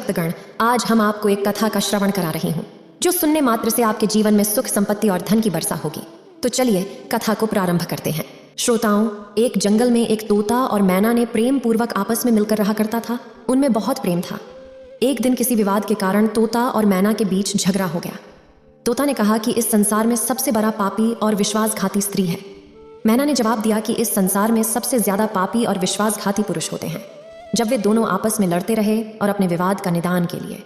भक्तगण, आज हम आपको एक कथा का श्रवण करा रही हूँ जो सुनने मात्र से आपके जीवन में सुख, संपत्ति और धन की वर्षा होगी। तो चलिए कथा को प्रारंभ करते हैं। श्रोताओं, एक जंगल में एक तोता और मैना ने प्रेम पूर्वक आपस में मिलकर रहा करता था। उनमें बहुत प्रेम था। एक दिन किसी विवाद के कारण तोता और मैना के बीच झगड़ा हो गया। तोता ने कहा कि इस संसार में सबसे बड़ा पापी और विश्वासघाती स्त्री है। मैना ने जवाब दिया कि इस संसार में सबसे ज्यादा पापी और विश्वासघाती पुरुष होते हैं। जब वे दोनों आपस में लड़ते रहे और अपने विवाद का निदान के लिए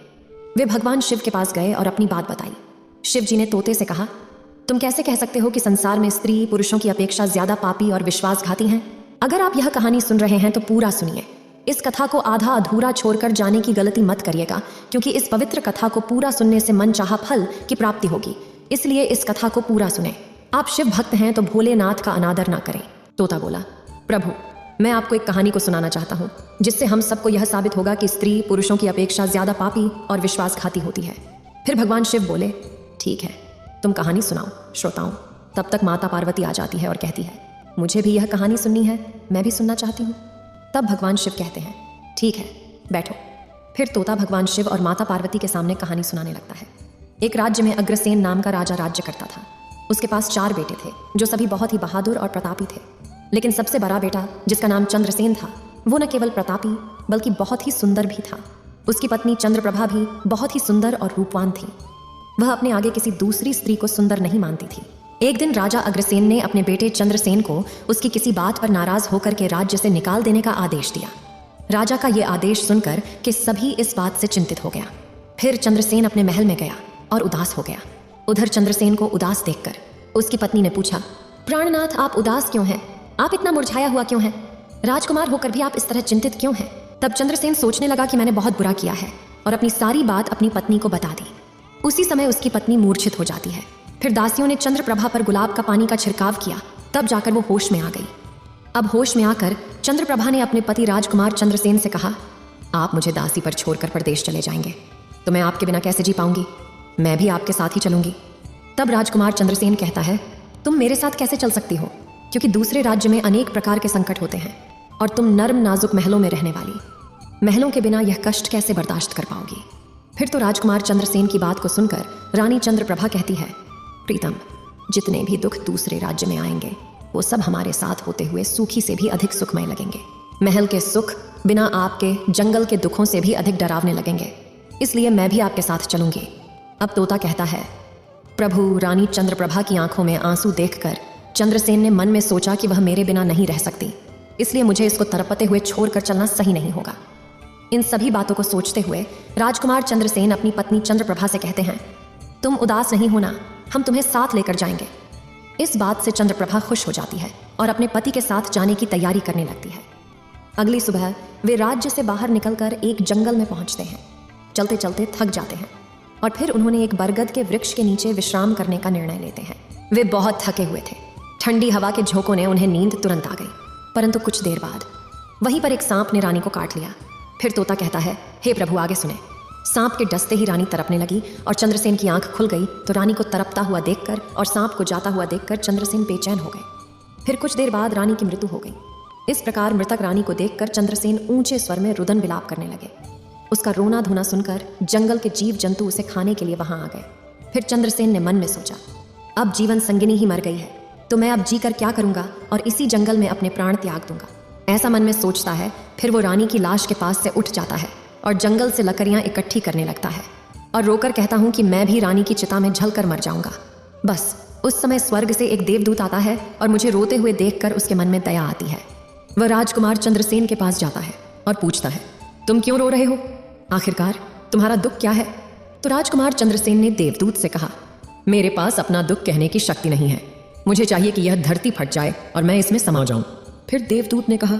वे भगवान शिव के पास गए और अपनी बात बताई। शिव जी ने तोते से कहा, तुम कैसे कह सकते हो कि संसार में स्त्री पुरुषों की अपेक्षा ज्यादा पापी और विश्वासघाती हैं? अगर आप यह कहानी सुन रहे हैं तो पूरा सुनिए। इस कथा को आधा अधूरा छोड़कर जाने की गलती मत करिएगा, क्योंकि इस पवित्र कथा को पूरा सुनने से मन चाहा फल की प्राप्ति होगी। इसलिए इस कथा को पूरा सुने। आप शिव भक्त हैं तो भोलेनाथ का अनादर ना करें। तोता बोला, प्रभु, मैं आपको एक कहानी को सुनाना चाहता हूँ जिससे हम सबको यह साबित होगा कि स्त्री पुरुषों की अपेक्षा ज्यादा पापी और विश्वासघाती होती है। फिर भगवान शिव बोले, ठीक है, तुम कहानी सुनाओ। श्रोताओं, तब तक माता पार्वती आ जाती है और कहती है, मुझे भी यह कहानी सुननी है, मैं भी सुनना चाहती हूँ। तब भगवान शिव कहते हैं, ठीक है, बैठो। फिर तोता भगवान शिव और माता पार्वती के सामने कहानी सुनाने लगता है। एक राज्य में अग्रसेन नाम का राजा राज्य करता था। उसके पास 4 बेटे थे जो सभी बहुत ही बहादुर और प्रतापी थे। लेकिन सबसे बड़ा बेटा, जिसका नाम चंद्रसेन था, वो न केवल प्रतापी बल्कि बहुत ही सुंदर भी था। उसकी पत्नी चंद्रप्रभा भी बहुत ही सुंदर और रूपवान थी। वह अपने आगे किसी दूसरी स्त्री को सुंदर नहीं मानती थी। एक दिन राजा अग्रसेन ने अपने बेटे चंद्रसेन को उसकी किसी बात पर नाराज होकर के राज्य से निकाल देने का आदेश दिया। राजा का यह आदेश सुनकर कि सभी इस बात से चिंतित हो गया। फिर चंद्रसेन अपने महल में गया और उदास हो गया। उधर चंद्रसेन को उदास देखकर उसकी पत्नी ने पूछा, प्राणनाथ, आप उदास क्यों हैं? आप इतना मुरझाया हुआ क्यों है? राजकुमार होकर भी आप इस तरह चिंतित क्यों हैं? तब चंद्रसेन सोचने लगा कि मैंने बहुत बुरा किया है और अपनी सारी बात अपनी पत्नी को बता दी। उसी समय उसकी पत्नी मूर्छित हो जाती है। फिर दासियों ने चंद्रप्रभा पर गुलाब का पानी का छिड़काव किया। तब जाकर वो होश में आ गई। अब होश में आकर चंद्रप्रभा ने अपने पति राजकुमार चंद्रसेन से कहा, आप मुझे दासी पर छोड़कर परदेश चले जाएंगे तो मैं आपके बिना कैसे जी पाऊंगी? मैं भी आपके साथ ही चलूंगी। तब राजकुमार चंद्रसेन कहता है, तुम मेरे साथ कैसे चल सकती हो? क्योंकि दूसरे राज्य में अनेक प्रकार के संकट होते हैं और तुम नर्म नाजुक महलों में रहने वाली, महलों के बिना यह कष्ट कैसे बर्दाश्त कर पाओगी? फिर तो राजकुमार चंद्रसेन की बात को सुनकर रानी चंद्रप्रभा कहती है, प्रीतम, जितने भी दुख दूसरे राज्य में आएंगे वो सब हमारे साथ होते हुए सूखी से भी अधिक सुखमय लगेंगे। महल के सुख बिना आपके जंगल के दुखों से भी अधिक डरावने लगेंगे। इसलिए मैं भी आपके साथ चलूंगी। अब तोता कहता है, प्रभु, रानी चंद्रप्रभा की आंखों में आंसू देखकर चंद्रसेन ने मन में सोचा कि वह मेरे बिना नहीं रह सकती, इसलिए मुझे इसको तरपते हुए छोड़कर चलना सही नहीं होगा। इन सभी बातों को सोचते हुए राजकुमार चंद्रसेन अपनी पत्नी चंद्रप्रभा से कहते हैं, तुम उदास नहीं होना, हम तुम्हें साथ लेकर जाएंगे। इस बात से चंद्रप्रभा खुश हो जाती है और अपने पति के साथ जाने की तैयारी करने लगती है। अगली सुबह वे राज्य से बाहर निकलकर एक जंगल में पहुंचते हैं। चलते चलते थक जाते हैं और फिर उन्होंने एक बरगद के वृक्ष के नीचे विश्राम करने का निर्णय लेते हैं। वे बहुत थके हुए थे। ठंडी हवा के झोंकों ने उन्हें नींद तुरंत आ गई। परंतु कुछ देर बाद वहीं पर एक सांप ने रानी को काट लिया। फिर तोता कहता है, हे प्रभु, आगे सुने। सांप के डसते ही रानी तड़पने लगी और चंद्रसेन की आंख खुल गई तो रानी को तड़पता हुआ देखकर और सांप को जाता हुआ देखकर चंद्रसेन बेचैन हो गए। फिर कुछ देर बाद रानी की मृत्यु हो गई। इस प्रकार मृतक रानी को देखकर चंद्रसेन ऊंचे स्वर में रुदन विलाप करने लगे। उसका रोना धोना सुनकर जंगल के जीव जंतु उसे खाने के लिए वहां आ गए। फिर चंद्रसेन ने मन में सोचा, अब जीवन संगिनी ही मर गई है तो मैं अब जीकर क्या करूंगा और इसी जंगल में अपने प्राण त्याग दूंगा। ऐसा मन में सोचता है। फिर वो रानी की लाश के पास से उठ जाता है और जंगल से लकड़ियां इकट्ठी करने लगता है और रोकर कहता हूं कि मैं भी रानी की चिता में जलकर मर जाऊंगा। बस उस समय स्वर्ग से एक देवदूत आता है और मुझे रोते हुए देखकर उसके मन में दया आती है। वह राजकुमार चंद्रसेन के पास जाता है और पूछता है, तुम क्यों रो रहे हो? आखिरकार तुम्हारा दुख क्या है? तो राजकुमार चंद्रसेन ने देवदूत से कहा, मेरे पास अपना दुख कहने की शक्ति नहीं है। मुझे चाहिए कि यह धरती फट जाए और मैं इसमें समा जाऊं। फिर देवदूत ने कहा,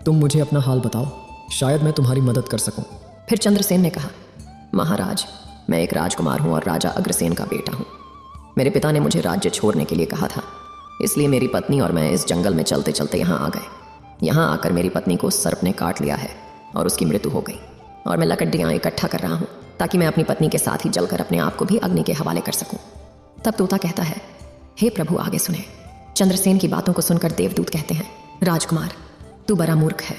तुम मुझे अपना हाल बताओ, शायद मैं तुम्हारी मदद कर सकूं। फिर चंद्रसेन ने कहा, महाराज, मैं एक राजकुमार हूं और राजा अग्रसेन का बेटा हूं। मेरे पिता ने मुझे राज्य छोड़ने के लिए कहा था, इसलिए मेरी पत्नी और मैं इस जंगल में चलते चलते यहाँ आ गए। यहाँ आकर मेरी पत्नी को सर्प ने काट लिया है और उसकी मृत्यु हो गई और मैं लकड़ियाँ इकट्ठा कर रहा हूँ ताकि मैं अपनी पत्नी के साथ ही जलकर अपने आप को भी अग्नि के हवाले कर सकूं। तब तोता कहता है, हे प्रभु, आगे सुने। चंद्रसेन की बातों को सुनकर देवदूत कहते हैं, राजकुमार, तू बड़ा मूर्ख है।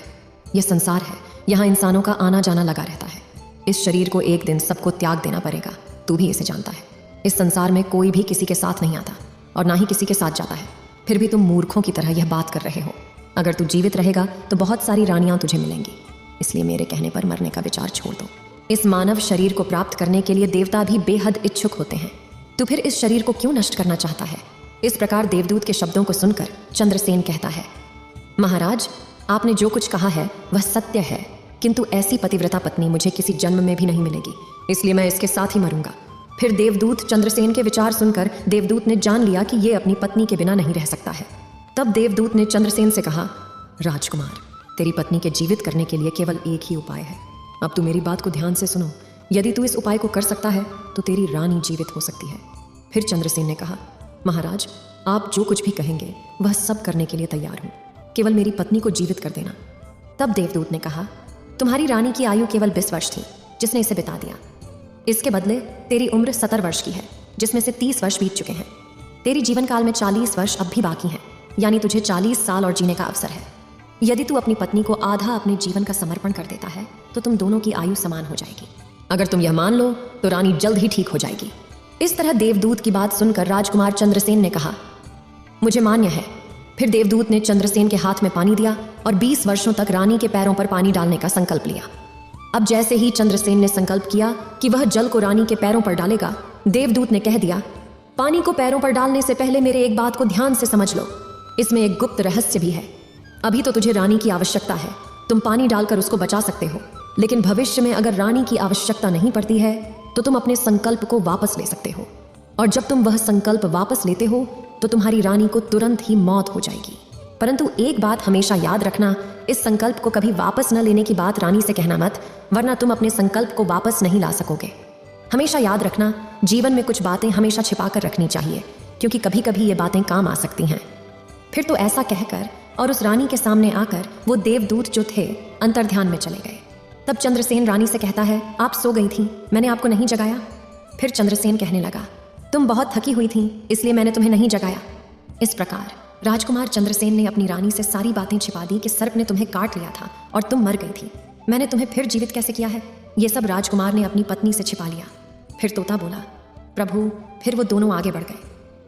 यह संसार है, यहाँ इंसानों का आना जाना लगा रहता है। इस शरीर को एक दिन सबको त्याग देना पड़ेगा, तू भी इसे जानता है। इस संसार में कोई भी किसी के साथ नहीं आता और ना ही किसी के साथ जाता है, फिर भी तुम मूर्खों की तरह यह बात कर रहे हो। अगर तू जीवित रहेगा तो बहुत सारी रानियां तुझे मिलेंगी, इसलिए मेरे कहने पर मरने का विचार छोड़ दो। इस मानव शरीर को प्राप्त करने के लिए देवता भी बेहद इच्छुक होते हैं, तो फिर इस शरीर को क्यों नष्ट करना चाहता है? इस प्रकार देवदूत के शब्दों को सुनकर चंद्रसेन कहता है, महाराज, आपने जो कुछ कहा है वह सत्य है, किंतु ऐसी पतिव्रता पत्नी मुझे किसी जन्म में भी नहीं मिलेगी, इसलिए मैं इसके साथ ही मरूंगा। फिर देवदूत चंद्रसेन के विचार सुनकर देवदूत ने जान लिया कि ये अपनी पत्नी के बिना नहीं रह सकता है। तब देवदूत ने चंद्रसेन से कहा, राजकुमार, तेरी पत्नी के जीवित करने के लिए केवल एक ही उपाय है। अब तू मेरी बात को ध्यान से सुनो। यदि तू इस उपाय को कर सकता है तो तेरी रानी जीवित हो सकती है। फिर चंद्रसेन ने कहा, महाराज, आप जो कुछ भी कहेंगे वह सब करने के लिए तैयार हूँ, केवल मेरी पत्नी को जीवित कर देना। तब देवदूत ने कहा, तुम्हारी रानी की आयु केवल 20 वर्ष थी, जिसने इसे बिता दिया। इसके बदले तेरी उम्र 70 वर्ष की है, जिसमें से 30 वर्ष बीत चुके हैं। तेरी जीवन काल में 40 वर्ष अब भी बाकी हैं, यानी तुझे 40 साल और जीने का अवसर है। यदि तू अपनी पत्नी को आधा अपने जीवन का समर्पण कर देता है तो तुम दोनों की आयु समान हो जाएगी। अगर तुम यह मान लो तो रानी जल्द ही ठीक हो जाएगी। इस तरह देवदूत की बात सुनकर राजकुमार चंद्रसेन ने कहा, मुझे मान्य है। फिर देवदूत ने चंद्रसेन के हाथ में पानी दिया और 20 वर्षों तक रानी के पैरों पर पानी डालने का संकल्प लिया। अब जैसे ही चंद्रसेन ने संकल्प किया कि वह जल को रानी के पैरों पर डालेगा, देवदूत ने कह दिया, पानी को पैरों पर डालने से पहले मेरे एक बात को ध्यान से समझ लो, इसमें एक गुप्त रहस्य भी है। अभी तो तुझे रानी की आवश्यकता है, तुम पानी डालकर उसको बचा सकते हो, लेकिन भविष्य में अगर रानी की आवश्यकता नहीं पड़ती है तो तुम अपने संकल्प को वापस ले सकते हो, और जब तुम वह संकल्प वापस लेते हो तो तुम्हारी रानी को तुरंत ही मौत हो जाएगी। परंतु एक बात हमेशा याद रखना, इस संकल्प को कभी वापस न लेने की बात रानी से कहना मत, वरना तुम अपने संकल्प को वापस नहीं ला सकोगे। हमेशा याद रखना, जीवन में कुछ बातें हमेशा छिपा कर रखनी चाहिए, क्योंकि कभी कभी ये बातें काम आ सकती हैं। फिर तो ऐसा कहकर और उस रानी के सामने आकर वो देवदूत जो थे अंतर्ध्यान में चले गए। तब चंद्रसेन रानी से कहता है, आप सो गई थी, मैंने आपको नहीं जगाया। फिर चंद्रसेन कहने लगा, तुम बहुत थकी हुई थी, इसलिए मैंने तुम्हें नहीं जगाया। इस प्रकार राजकुमार चंद्रसेन ने अपनी रानी से सारी बातें छिपा दी कि सर्प ने तुम्हें काट लिया था और तुम मर गई थी। मैंने तुम्हें फिर जीवित कैसे किया है, ये सब राजकुमार ने अपनी पत्नी से छिपा लिया। फिर तोता बोला, प्रभु। फिर वो दोनों आगे बढ़ गए।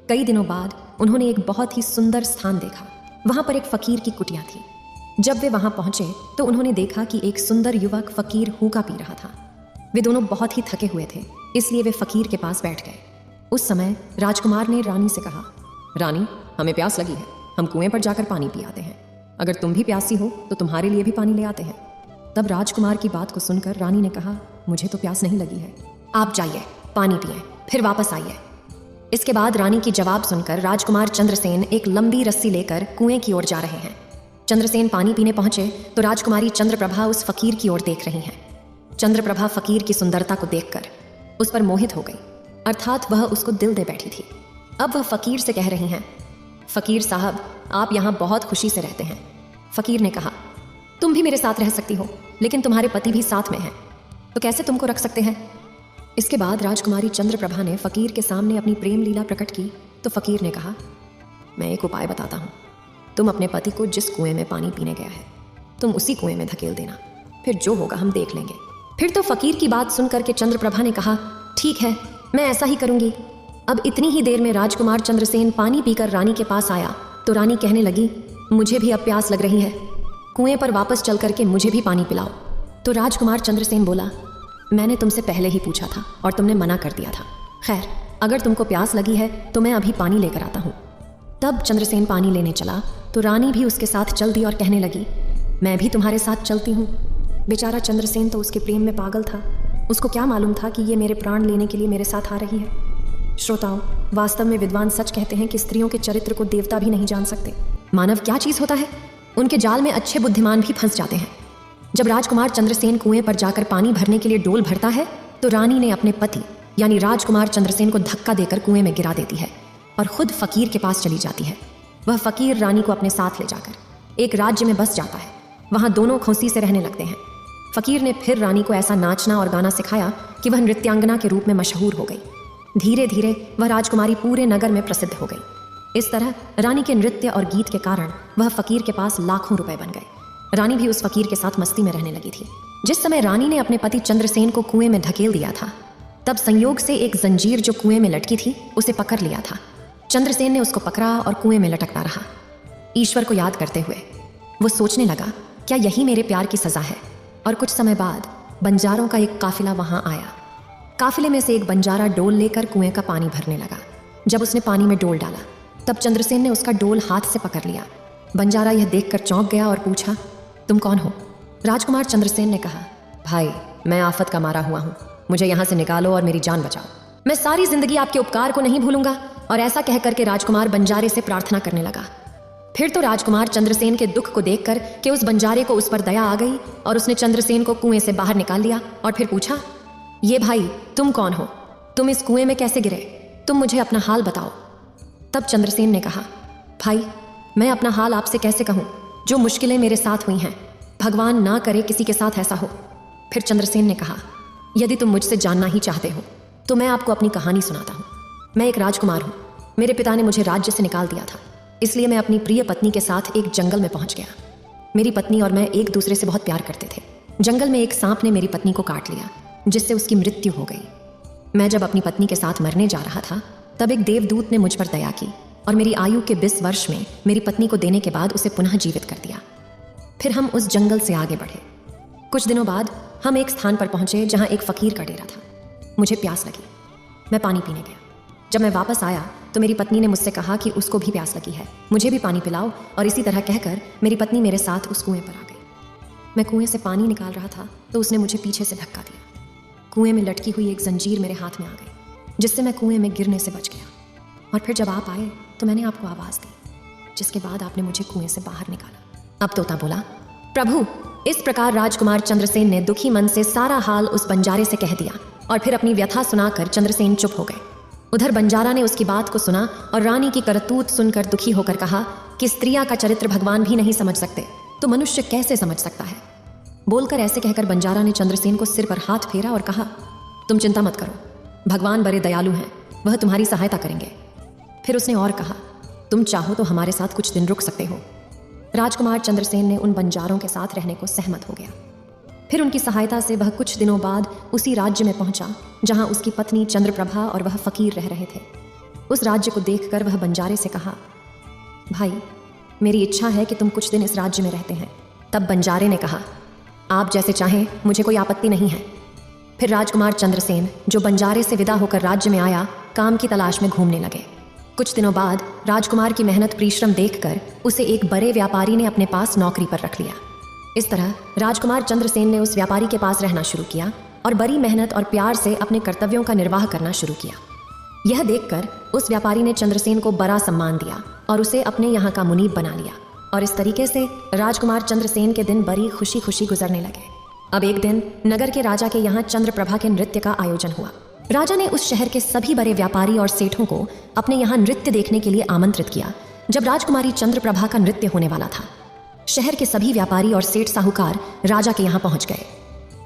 कई दिनों बाद उन्होंने एक बहुत ही सुंदर स्थान देखा। वहां पर एक फकीर की कुटिया थी। जब वे वहां पहुंचे तो उन्होंने देखा कि एक सुंदर युवक फकीर हुक्का पी रहा था। वे दोनों बहुत ही थके हुए थे, इसलिए वे फकीर के पास बैठ गए। उस समय राजकुमार ने रानी से कहा, रानी, हमें प्यास लगी है, हम कुएं पर जाकर पानी पी आते हैं। अगर तुम भी प्यासी हो तो तुम्हारे लिए भी पानी ले आते हैं। तब राजकुमार की बात को सुनकर रानी ने कहा, मुझे तो प्यास नहीं लगी है, आप जाइए, पानी पिए, फिर वापस आइए। इसके बाद रानी की जवाब सुनकर राजकुमार चंद्रसेन एक लंबी रस्सी लेकर कुएं की ओर जा रहे हैं। चंद्रसेन पानी पीने पहुंचे तो राजकुमारी चंद्रप्रभा उस फकीर की ओर देख रही हैं। चंद्रप्रभा फकीर की सुंदरता को देखकर उस पर मोहित हो गई, अर्थात वह उसको दिल दे बैठी थी। अब वह फकीर से कह रही हैं, फकीर साहब, आप यहाँ बहुत खुशी से रहते हैं। फकीर ने कहा, तुम भी मेरे साथ रह सकती हो, लेकिन तुम्हारे पति भी साथ में हैं, तो कैसे तुमको रख सकते हैं। इसके बाद राजकुमारी चंद्रप्रभा ने फकीर के सामने अपनी प्रेम लीला प्रकट की तो फकीर ने कहा, मैं एक उपाय बताता हूँ। तुम अपने पति को जिस कुएं में पानी पीने गया है, तुम उसी कुएं में धकेल देना, फिर जो होगा हम देख लेंगे। फिर तो फकीर की बात सुनकर के चंद्रप्रभा ने कहा, ठीक है, मैं ऐसा ही करूंगी। अब इतनी ही देर में राजकुमार चंद्रसेन पानी पीकर रानी के पास आया तो रानी कहने लगी, मुझे भी अब प्यास लग रही है, कुएं पर वापस चल करके मुझे भी पानी पिलाओ। तो राजकुमार चंद्रसेन बोला, मैंने तुमसे पहले ही पूछा था और तुमने मना कर दिया था। खैर, अगर तुमको प्यास लगी है तो मैं अभी पानी लेकर आता हूँ। तब चंद्रसेन पानी लेने चला तो रानी भी उसके साथ चल दी और कहने लगी, मैं भी तुम्हारे साथ चलती हूँ। बेचारा चंद्रसेन तो उसके प्रेम में पागल था, उसको क्या मालूम था कि ये मेरे प्राण लेने के लिए मेरे साथ आ रही है। श्रोताओं, वास्तव में विद्वान सच कहते हैं कि स्त्रियों के चरित्र को देवता भी नहीं जान सकते। मानव क्या चीज होता है, उनके जाल में अच्छे बुद्धिमान भी फंस जाते हैं। जब राजकुमार चंद्रसेन कुएं पर जाकर पानी भरने के लिए डोल भरता है तो रानी ने अपने पति यानी राजकुमार चंद्रसेन को धक्का देकर कुएं में गिरा देती है और खुद फकीर के पास चली जाती है। वह फकीर रानी को अपने साथ ले जाकर एक राज्य में बस जाता है। वहां दोनों खुशी से रहने लगते हैं। फकीर ने फिर रानी को ऐसा नाचना और गाना सिखाया कि वह नृत्यांगना के रूप में मशहूर हो गई। धीरे धीरे वह राजकुमारी पूरे नगर में प्रसिद्ध हो गई। इस तरह रानी के नृत्य और गीत के कारण वह फकीर के पास लाखों रुपए बन गए। रानी भी उस फकीर के साथ मस्ती में रहने लगी थी। जिस समय रानी ने अपने पति चंद्रसेन को कुएं में धकेल दिया था, तब संयोग से एक जंजीर जो कुएं में लटकी थी उसे पकड़ लिया था। चंद्रसेन ने उसको पकड़ा और कुएं में लटकता रहा। ईश्वर को याद करते हुए वो सोचने लगा, क्या यही मेरे प्यार की सजा है? और कुछ समय बाद बंजारों का एक काफिला वहां आया। काफिले में से एक बंजारा डोल लेकर कुएं का पानी भरने लगा। जब उसने पानी में डोल डाला, तब चंद्रसेन ने उसका डोल हाथ से पकड़ लिया। बंजारा यह देखकर चौंक गया और पूछा, तुम कौन हो? राजकुमार चंद्रसेन ने कहा, भाई, मैं आफत का मारा हुआ हूँ, मुझे यहाँ से निकालो और मेरी जान बचाओ। मैं सारी जिंदगी आपके उपकार को नहीं भूलूंगा। और ऐसा कह करके राजकुमार बंजारे से प्रार्थना करने लगा। फिर तो राजकुमार चंद्रसेन के दुख को देखकर कि उस बंजारे को उस पर दया आ गई और उसने चंद्रसेन को कुएं से बाहर निकाल लिया और फिर पूछा, ये भाई, तुम कौन हो? तुम इस कुएं में कैसे गिरे? तुम मुझे अपना हाल बताओ। तब चंद्रसेन ने कहा, भाई, मैं अपना हाल आपसे कैसे कहूँ? जो मुश्किलें मेरे साथ हुई हैं, भगवान ना करे किसी के साथ ऐसा हो। फिर चंद्रसेन ने कहा, यदि तुम मुझसे जानना ही चाहते हो तो मैं आपको अपनी कहानी सुनाता हूँ। मैं एक राजकुमार हूँ। मेरे पिता ने मुझे राज्य से निकाल दिया था, इसलिए मैं अपनी प्रिय पत्नी के साथ एक जंगल में पहुंच गया। मेरी पत्नी और मैं एक दूसरे से बहुत प्यार करते थे। जंगल में एक सांप ने मेरी पत्नी को काट लिया, जिससे उसकी मृत्यु हो गई। मैं जब अपनी पत्नी के साथ मरने जा रहा था, तब एक देवदूत ने मुझ पर दया की और मेरी आयु के 20 वर्ष में मेरी पत्नी को देने के बाद उसे पुनः जीवित कर दिया। फिर हम उस जंगल से आगे बढ़े। कुछ दिनों बाद हम एक स्थान पर पहुंचे जहां एक फकीर का डेरा था। मुझे प्यास लगी। मैं पानी पीने गया। जब मैं वापस आया तो मेरी पत्नी ने मुझसे कहा कि उसको भी प्यास लगी है, मुझे भी पानी पिलाओ। और इसी तरह कहकर मेरी पत्नी मेरे साथ उस कुएं पर आ गई। मैं कुएं से पानी निकाल रहा था तो उसने मुझे पीछे से धक्का दिया। कुएं में लटकी हुई एक जंजीर मेरे हाथ में आ गई, जिससे मैं कुएं में गिरने से बच गया। और फिर जब आप आए तो मैंने आपको आवाज़ दी, जिसके बाद आपने मुझे कुएं से बाहर निकाला। अब तोता बोला, प्रभु, इस प्रकार राजकुमार चंद्रसेन ने दुखी मन से सारा हाल उस बंजारे से कह दिया और फिर अपनी व्यथा सुनाकर चंद्रसेन चुप हो गए। उधर बंजारा ने उसकी बात को सुना और रानी की करतूत सुनकर दुखी होकर कहा कि स्त्रिया का चरित्र भगवान भी नहीं समझ सकते, तो मनुष्य कैसे समझ सकता है? बोलकर ऐसे कहकर बंजारा ने चंद्रसेन को सिर पर हाथ फेरा और कहा, तुम चिंता मत करो, भगवान बड़े दयालु हैं, वह तुम्हारी सहायता करेंगे। फिर उसने और कहा, तुम चाहो तो हमारे साथ कुछ दिन रुक सकते हो। राजकुमार चंद्रसेन ने उन बंजारों के साथ रहने को सहमत हो गया। फिर उनकी सहायता से वह कुछ दिनों बाद उसी राज्य में पहुंचा जहां उसकी पत्नी चंद्रप्रभा और वह फकीर रह रहे थे। उस राज्य को देखकर वह बंजारे से कहा, भाई, मेरी इच्छा है कि तुम कुछ दिन इस राज्य में रहते हैं। तब बंजारे ने कहा, आप जैसे चाहें, मुझे कोई आपत्ति नहीं है। फिर राजकुमार चंद्रसेन, जो बंजारे से विदा होकर राज्य में आया, काम की तलाश में घूमने लगे। कुछ दिनों बाद राजकुमार की मेहनत परिश्रम देखकर उसे एक बड़े व्यापारी ने अपने पास नौकरी पर रख लिया। इस तरह राजकुमार चंद्रसेन ने उस व्यापारी के पास रहना शुरू किया और बड़ी मेहनत और प्यार से अपने कर्तव्यों का निर्वाह करना शुरू किया। यह देखकर उस व्यापारी ने चंद्रसेन को बड़ा सम्मान दिया और उसे अपने यहाँ का मुनीब बना लिया। और इस तरीके से राजकुमार चंद्रसेन के दिन बड़ी खुशी खुशी गुजरने लगे। अब एक दिन नगर के राजा के यहाँ चंद्रप्रभा के नृत्य का आयोजन हुआ। राजा ने उस शहर के सभी बड़े व्यापारी और सेठों को अपने यहाँ नृत्य देखने के लिए आमंत्रित किया। जब राजकुमारी चंद्रप्रभा का नृत्य होने वाला था, शहर के सभी व्यापारी और सेठ साहूकार राजा के यहाँ पहुंच गए।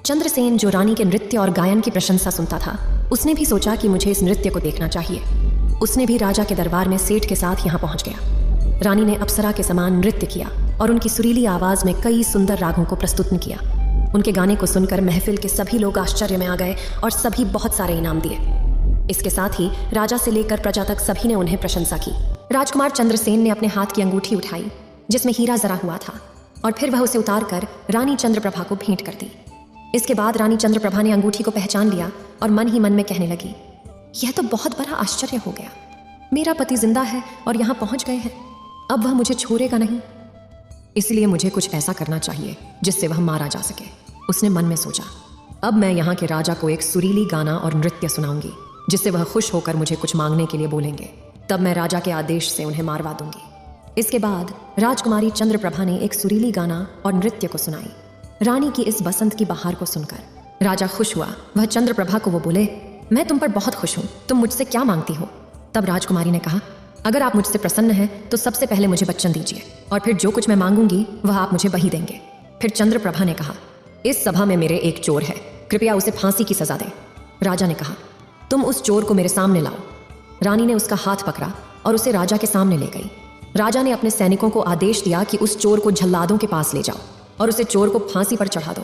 चंद्रसेन, जो रानी के नृत्य और गायन की प्रशंसा सुनता था, उसने भी सोचा कि मुझे इस नृत्य को देखना चाहिए। उसने भी राजा के दरबार में सेठ के साथ यहाँ पहुंच गया। रानी ने अप्सरा के समान नृत्य किया और उनकी सुरीली आवाज में कई सुंदर रागों को प्रस्तुत किया। उनके गाने को सुनकर महफिल के सभी लोग आश्चर्य में आ गए और सभी बहुत सारे इनाम दिए। इसके साथ ही राजा से लेकर प्रजा तक सभी ने उन्हें प्रशंसा की। राजकुमार चंद्रसेन ने अपने हाथ की अंगूठी उठाई जिसमें हीरा जरा हुआ था और फिर वह उसे उतारकर रानी चंद्रप्रभा को भेंट कर दी। इसके बाद रानी चंद्रप्रभा ने अंगूठी को पहचान लिया और मन ही मन में कहने लगी, यह तो बहुत बड़ा आश्चर्य हो गया। मेरा पति जिंदा है और यहाँ पहुंच गए हैं, अब वह मुझे छोड़ेगा नहीं, इसलिए मुझे कुछ ऐसा करना चाहिए जिससे वह मारा जा सके। उसने मन में सोचा, अब मैं यहाँ के राजा को एक सुरीली गाना और नृत्य सुनाऊंगी जिससे वह खुश होकर मुझे कुछ मांगने के लिए बोलेंगे, तब मैं राजा के आदेश से उन्हें मारवा दूंगी। इसके बाद राजकुमारी चंद्रप्रभा ने एक सुरीली गाना और नृत्य को सुनाई। रानी की इस बसंत की बहार को सुनकर राजा खुश हुआ। वह चंद्रप्रभा को वो बोले, मैं तुम पर बहुत खुश हूँ, तुम मुझसे क्या मांगती हो? तब राजकुमारी ने कहा, अगर आप मुझसे प्रसन्न हैं तो सबसे पहले मुझे बच्चन दीजिए और फिर जो कुछ मैं मांगूंगी वह आप मुझे वही देंगे। फिर चंद्रप्रभा ने कहा, इस सभा में मेरे एक चोर है, कृपया उसे फांसी की सजा दें। राजा ने कहा, तुम उस चोर को मेरे सामने लाओ। रानी ने उसका हाथ पकड़ा और उसे राजा के सामने ले गई। राजा ने अपने सैनिकों को आदेश दिया कि उस चोर को जल्लादों के पास ले जाओ और उसे चोर को फांसी पर चढ़ा दो।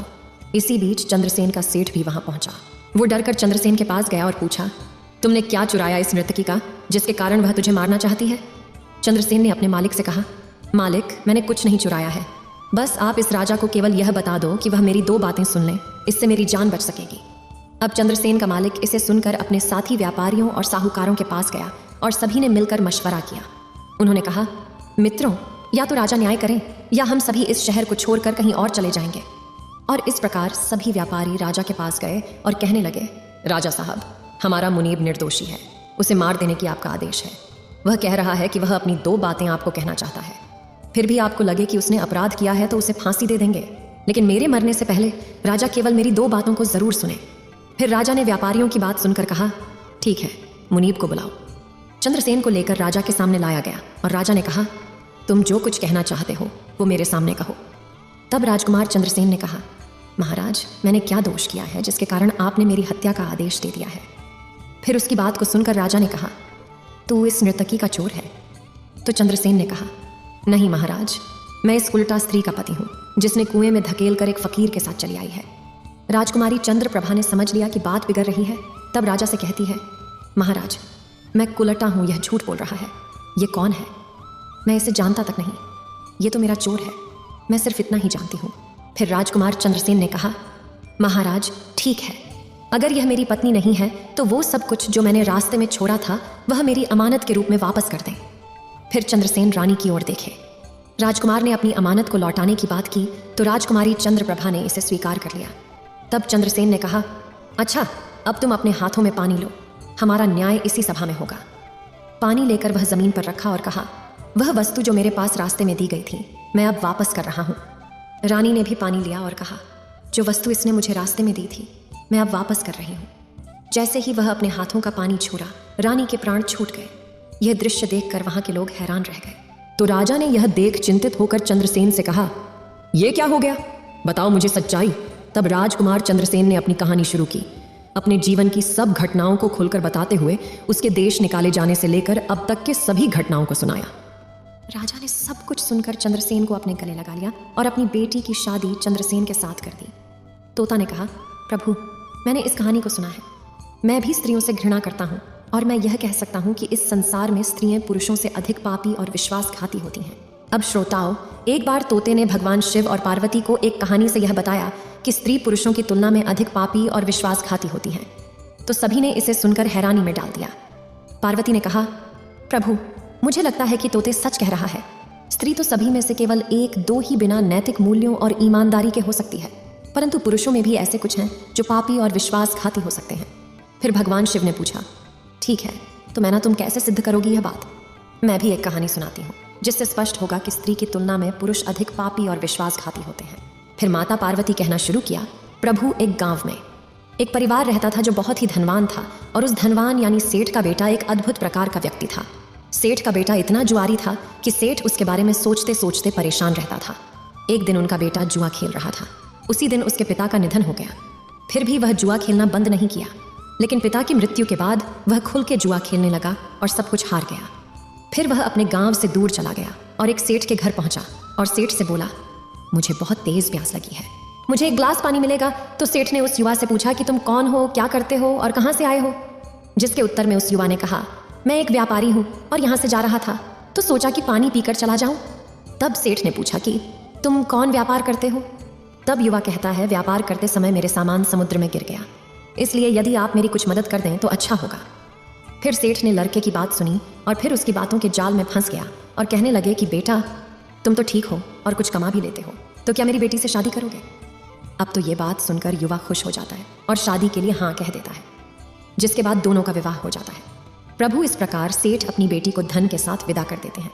इसी बीच चंद्रसेन का सेठ भी वहां पहुंचा। वो डरकर चंद्रसेन के पास गया और पूछा, तुमने क्या चुराया इस नर्तकी का जिसके कारण वह तुझे मारना चाहती है? चंद्रसेन ने अपने मालिक से कहा, मालिक, मैंने कुछ नहीं चुराया है। बस आप इस राजा को केवल यह बता दो कि वह मेरी 2 बातें सुन ले, इससे मेरी जान बच सकेगी। अब चंद्रसेन का मालिक इसे सुनकर अपने साथी व्यापारियों और साहूकारों के पास गया और सभी ने मिलकर मशवरा किया। उन्होंने कहा, मित्रों, या तो राजा न्याय करें या हम सभी इस शहर को छोड़कर कहीं और चले जाएंगे। और इस प्रकार सभी व्यापारी राजा के पास गए और कहने लगे, राजा साहब, हमारा मुनीब निर्दोषी है, उसे मार देने की आपका आदेश है। वह कह रहा है कि वह अपनी 2 बातें आपको कहना चाहता है। फिर भी आपको लगे कि उसने अपराध किया है तो उसे फांसी दे देंगे, लेकिन मेरे मरने से पहले राजा केवल मेरी 2 बातों को जरूर सुने। फिर राजा ने व्यापारियों की बात सुनकर कहा, ठीक है, मुनीब को बुलाओ। चंद्रसेन को लेकर राजा के सामने लाया गया और राजा ने कहा, तुम जो कुछ कहना चाहते हो वो मेरे सामने कहो। तब राजकुमार चंद्रसेन ने कहा, महाराज, मैंने क्या दोष किया है जिसके कारण आपने मेरी हत्या का आदेश दे दिया है? फिर उसकी बात को सुनकर राजा ने कहा, तू इस नर्तकी का चोर है? तो चंद्रसेन ने कहा, नहीं महाराज, मैं इस उल्टा स्त्री का पति हूँ जिसने कुएं में धकेल कर एक फकीर के साथ चली आई है। राजकुमारी चंद्रप्रभा ने समझ लिया कि बात बिगड़ रही है। तब राजा से कहती है, महाराज, मैं कुलटा हूँ, यह झूठ बोल रहा है। ये कौन है? मैं इसे जानता तक नहीं, ये तो मेरा चोर है, मैं सिर्फ इतना ही जानती हूँ। फिर राजकुमार चंद्रसेन ने कहा, महाराज, ठीक है, अगर यह मेरी पत्नी नहीं है तो वो सब कुछ जो मैंने रास्ते में छोड़ा था वह मेरी अमानत के रूप में वापस कर दें। फिर चंद्रसेन रानी की ओर देखे। राजकुमार ने अपनी अमानत को लौटाने की बात की तो राजकुमारी चंद्रप्रभा ने इसे स्वीकार कर लिया। तब चंद्रसेन ने कहा, अच्छा, अब तुम अपने हाथों में पानी लो, हमारा न्याय इसी सभा में होगा। पानी लेकर वह जमीन पर रखा और कहा, वह वस्तु जो मेरे पास रास्ते में दी गई थी मैं अब वापस कर रहा हूँ। रानी ने भी पानी लिया और कहा, जो वस्तु इसने मुझे रास्ते में दी थी मैं अब वापस कर रही हूँ। जैसे ही वह अपने हाथों का पानी छोड़ा, रानी के प्राण छूट गए। यह दृश्य देखकर वहां के लोग हैरान रह गए। तो राजा ने यह देख चिंतित होकर चंद्रसेन से कहा, यह क्या हो गया, बताओ मुझे सच्चाई। तब राजकुमार चंद्रसेन ने अपनी कहानी शुरू की, अपने जीवन की सब घटनाओं को खुलकर बताते हुए उसके देश निकाले जाने से लेकर अब तक के सभी घटनाओं को सुनाया। राजा ने सब कुछ सुनकर चंद्रसेन को अपने गले लगा लिया और अपनी बेटी की शादी चंद्रसेन के साथ कर दी। तोता ने कहा, प्रभु, मैंने इस कहानी को सुना है। मैं भी स्त्रियों से घृणा करता हूँ और मैं यह कह सकता हूँ कि इस संसार में स्त्रियां पुरुषों से अधिक पापी और विश्वासघाती होती हैं। अब श्रोताओं, एक बार तोते ने भगवान शिव और पार्वती को एक कहानी से यह बताया कि स्त्री पुरुषों की तुलना में अधिक पापी और विश्वासघाती होती हैं। तो सभी ने इसे सुनकर हैरानी में डाल दिया। पार्वती ने कहा, प्रभु, मुझे लगता है कि तोते सच कह रहा है। स्त्री तो सभी में से केवल 1-2 ही बिना नैतिक मूल्यों और ईमानदारी के हो सकती है, परंतु पुरुषों में भी ऐसे कुछ हैं जो पापी और विश्वासघाती हो सकते हैं। फिर भगवान शिव ने पूछा, ठीक है, तो मैना तुम कैसे सिद्ध करोगी यह बात? मैं भी एक कहानी सुनाती हूँ जिससे स्पष्ट होगा कि स्त्री की तुलना में पुरुष अधिक पापी और विश्वासघाती होते हैं। फिर माता पार्वती कहना शुरू किया, प्रभु, एक गांव में एक परिवार रहता था जो बहुत ही धनवान था और उस धनवान यानी सेठ का बेटा एक अद्भुत प्रकार का व्यक्ति था। सेठ का बेटा इतना जुआरी था कि सेठ उसके बारे में सोचते सोचते परेशान रहता था। एक दिन उनका बेटा जुआ खेल रहा था। उसी दिन उसके पिता का निधन हो गया। फिर भी वह जुआ खेलना बंद नहीं किया, लेकिन पिता की मृत्यु के बाद वह खुल के जुआ खेलने लगा और सब कुछ हार गया। फिर वह अपने गांव से दूर चला गया और एक सेठ के घर पहुंचा और सेठ से बोला, मुझे बहुत तेज प्यास लगी है, मुझे एक ग्लास पानी मिलेगा? तो सेठ ने उस युवा से पूछा कि तुम कौन हो, क्या करते हो और कहां से आए हो? जिसके उत्तर में उस युवा ने कहा, मैं एक व्यापारी हूं और यहां से जा रहा था तो सोचा कि पानी पीकर चला जाऊं। तब सेठ ने पूछा कि तुम कौन व्यापार करते हो? तब युवा कहता है, व्यापार करते समय मेरे सामान समुद्र में गिर गया, इसलिए यदि आप मेरी कुछ मदद कर दें तो अच्छा होगा। फिर सेठ ने लड़के की बात सुनी और फिर उसकी बातों के जाल में फंस गया और कहने लगे कि बेटा, तुम तो ठीक हो और कुछ कमा भी लेते हो, तो क्या मेरी बेटी से शादी करोगे? अब तो ये बात सुनकर युवा खुश हो जाता है और शादी के लिए हाँ कह देता है, जिसके बाद दोनों का विवाह हो जाता है। प्रभु, इस प्रकार सेठ अपनी बेटी को धन के साथ विदा कर देते हैं।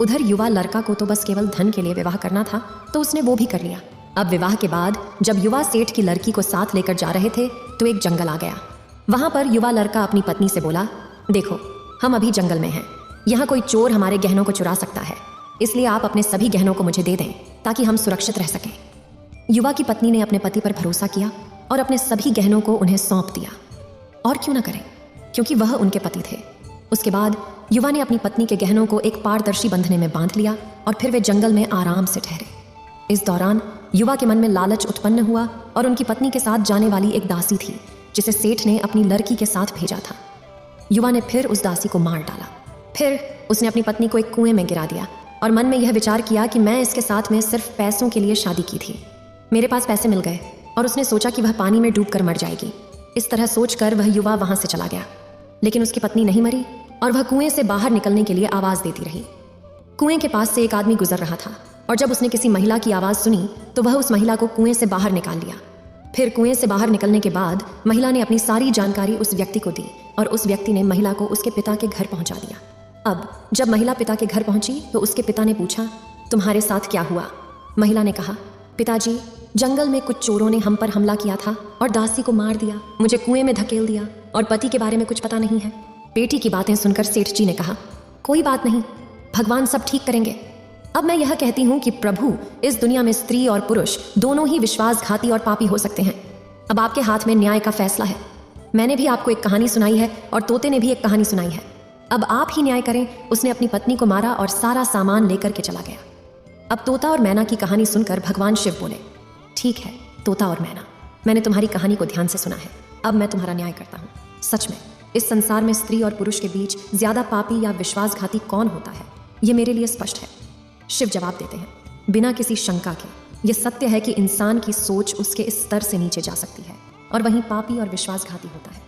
उधर युवा लड़का को तो बस केवल धन के लिए विवाह करना था तो उसने वो भी कर लिया। अब विवाह के बाद जब युवा सेठ की लड़की को साथ लेकर जा रहे थे तो एक जंगल आ गया। वहां पर युवा लड़का अपनी पत्नी से बोला, देखो, हम अभी जंगल में हैं, यहाँ कोई चोर हमारे गहनों को चुरा सकता है, इसलिए आप अपने सभी गहनों को मुझे दे दें ताकि हम सुरक्षित रह सकें। युवा की पत्नी ने अपने पति पर भरोसा किया और अपने सभी गहनों को उन्हें सौंप दिया। और क्यों ना करें, क्योंकि वह उनके पति थे। उसके बाद युवा ने अपनी पत्नी के गहनों को एक पारदर्शी बंधने में बांध लिया और फिर वे जंगल में आराम से ठहरे। इस दौरान युवा के मन में लालच उत्पन्न हुआ और उनकी पत्नी के साथ जाने वाली एक दासी थी जिसे सेठ ने अपनी लड़की के साथ भेजा था। युवा ने फिर उस दासी को मार डाला। फिर उसने अपनी पत्नी को एक कुएं में गिरा दिया और मन में यह विचार किया कि मैं इसके साथ में सिर्फ पैसों के लिए शादी की थी, मेरे पास पैसे मिल गए, और उसने सोचा कि वह पानी में डूबकर मर जाएगी। इस तरह सोचकर वह युवा वहां से चला गया। लेकिन उसकी पत्नी नहीं मरी और वह कुएं से बाहर निकलने के लिए आवाज देती रही। कुएं के पास से एक आदमी गुजर रहा था और जब उसने किसी महिला की आवाज सुनी तो वह उस महिला को कुएं से बाहर निकाल लिया। फिर कुएं से बाहर निकलने के बाद महिला ने अपनी सारी जानकारी उस व्यक्ति को दी और उस व्यक्ति ने महिला को उसके पिता के घर पहुंचा दिया। अब जब महिला पिता के घर पहुंची तो उसके पिता ने पूछा, तुम्हारे साथ क्या हुआ? महिला ने कहा, पिताजी, जंगल में कुछ चोरों ने हम पर हमला किया था और दासी को मार दिया, मुझे कुएं में धकेल दिया और पति के बारे में कुछ पता नहीं है। बेटी की बातें सुनकर सेठ जी ने कहा, कोई बात नहीं, भगवान सब ठीक करेंगे। अब मैं यह कहती हूँ कि प्रभु इस दुनिया में स्त्री और पुरुष दोनों ही विश्वासघाती और पापी हो सकते हैं। अब आपके हाथ में न्याय का फैसला है। मैंने भी आपको एक कहानी सुनाई है और तोते ने भी एक कहानी सुनाई है। अब आप ही न्याय करें। उसने अपनी पत्नी को मारा और सारा सामान लेकर के चला गया। अब तोता और मैना की कहानी सुनकर भगवान शिव बोले, ठीक है तोता और मैना, मैंने तुम्हारी कहानी को ध्यान से सुना है, अब मैं तुम्हारा न्याय करता हूँ। सच में इस संसार में स्त्री और पुरुष के बीच ज्यादा पापी या विश्वासघाती कौन होता है, ये मेरे लिए स्पष्ट है। शिव जवाब देते हैं, बिना किसी शंका के, यह सत्य है कि इंसान की सोच उसके इस स्तर से नीचे जा सकती है और वहीं पापी और विश्वासघाती होता है।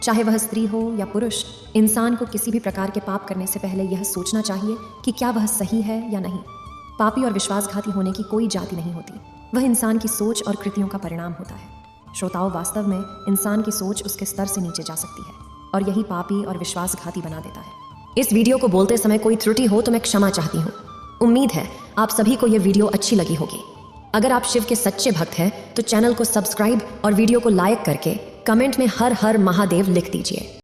चाहे वह स्त्री हो या पुरुष, इंसान को किसी भी प्रकार के पाप करने से पहले यह सोचना चाहिए कि क्या वह सही है या नहीं। पापी और विश्वासघाती होने की कोई जाति नहीं होती, वह इंसान की सोच और कृतियों का परिणाम होता है। श्रोताओं, वास्तव में इंसान की सोच उसके स्तर से नीचे जा सकती है और यही पापी और विश्वासघाती बना देता है। इस वीडियो को बोलते समय कोई त्रुटि हो तो मैं क्षमा चाहती हूँ। उम्मीद है आप सभी को यह वीडियो अच्छी लगी होगी। अगर आप शिव के सच्चे भक्त हैं तो चैनल को सब्सक्राइब और वीडियो को लाइक करके कमेंट में हर हर महादेव लिख दीजिए।